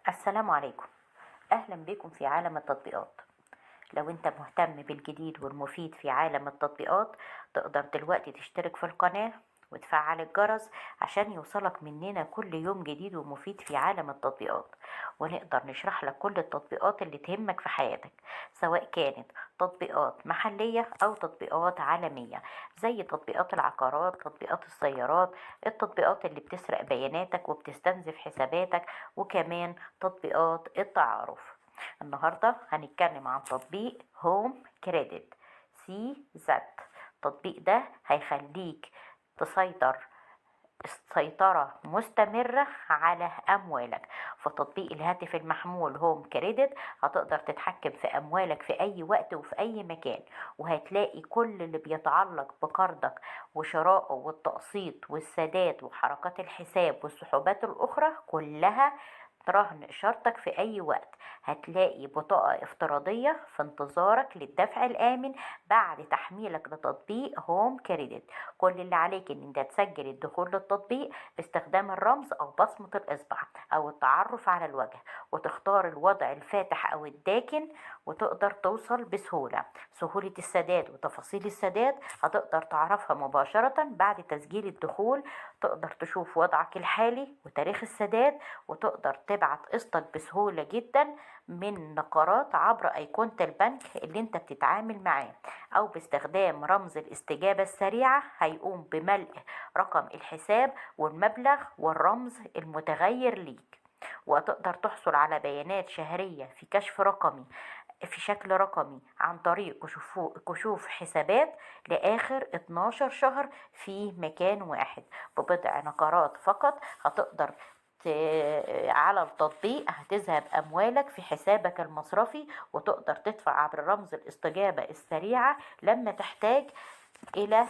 السلام عليكم. أهلا بكم في عالم التطبيقات. لو أنت مهتم بالجديد والمفيد في عالم التطبيقات، تقدر دلوقتي تشترك في القناة وتفعل الجرس عشان يوصلك مننا كل يوم جديد ومفيد في عالم التطبيقات، ونقدر نشرح لك كل التطبيقات اللي تهمك في حياتك، سواء كانت تطبيقات محلية أو تطبيقات عالمية، زي تطبيقات العقارات، تطبيقات السيارات، التطبيقات اللي بتسرق بياناتك وبتستنزف حساباتك، وكمان تطبيقات التعارف. النهاردة هنتكلم عن تطبيق هوم كريدت سي زد. التطبيق ده هيخليك تسيطر سيطرة مستمرة على أموالك. في تطبيق الهاتف المحمول هوم كريدت هتقدر تتحكم في أموالك في أي وقت وفي أي مكان، وهتلاقي كل اللي بيتعلق بقرضك وشرائه والتقسيط والسداد وحركات الحساب والسحوبات الأخرى كلها رهن إشارتك في أي وقت. هتلاقي بطاقة افتراضية في انتظارك للدفع الآمن بعد تحميلك لتطبيق هوم كريدت. كل اللي عليك ان انت تسجل الدخول للتطبيق باستخدام الرمز او بصمة الاصبع او التعرف على الوجه، وتختار الوضع الفاتح او الداكن، وتقدر توصل بسهولة. سهولة السداد وتفاصيل السداد هتقدر تعرفها مباشرة بعد تسجيل الدخول. تقدر تشوف وضعك الحالي وتاريخ السداد، وتقدر تبعت قسطك بسهولة جدا من نقرات عبر أيقونة البنك اللي انت بتتعامل معاه، أو باستخدام رمز الاستجابة السريعة هيقوم بملء رقم الحساب والمبلغ والرمز المتغير ليك. وتقدر تحصل على بيانات شهرية في كشف رقمي في شكل رقمي عن طريق كشوف حسابات لآخر 12 شهر في مكان واحد ببضع نقرات فقط. هتقدر على التطبيق هتذهب أموالك في حسابك المصرفي، وتقدر تدفع عبر رمز الاستجابة السريعة لما تحتاج إلى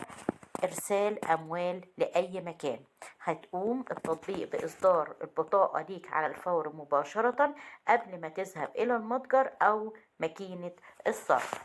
إرسال أموال لأي مكان. هتقوم التطبيق بإصدار البطاقة ليك على الفور مباشرة قبل ما تذهب إلى المتجر أو ماكينة الصرف.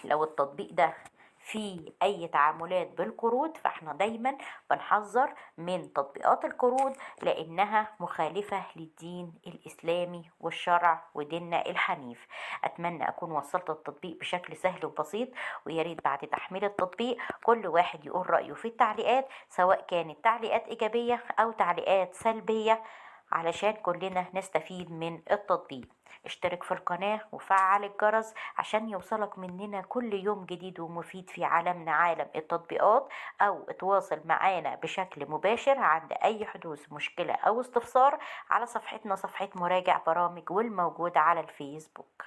لو التطبيق ده في أي تعاملات بالقروض، فاحنا دايما بنحذر من تطبيقات القروض لأنها مخالفة للدين الإسلامي والشرع وديننا الحنيف. أتمنى أكون وصلت التطبيق بشكل سهل وبسيط، وياريت بعد تحميل التطبيق كل واحد يقول رأيه في التعليقات، سواء كانت تعليقات إيجابية أو تعليقات سلبية، علشان كلنا نستفيد من التطبيق. اشترك في القناة وفعل الجرس عشان يوصلك مننا كل يوم جديد ومفيد في عالمنا عالم التطبيقات، او اتواصل معانا بشكل مباشر عند اي حدوث مشكلة او استفسار على صفحتنا، صفحة مراجع برامج، والموجودة على الفيسبوك.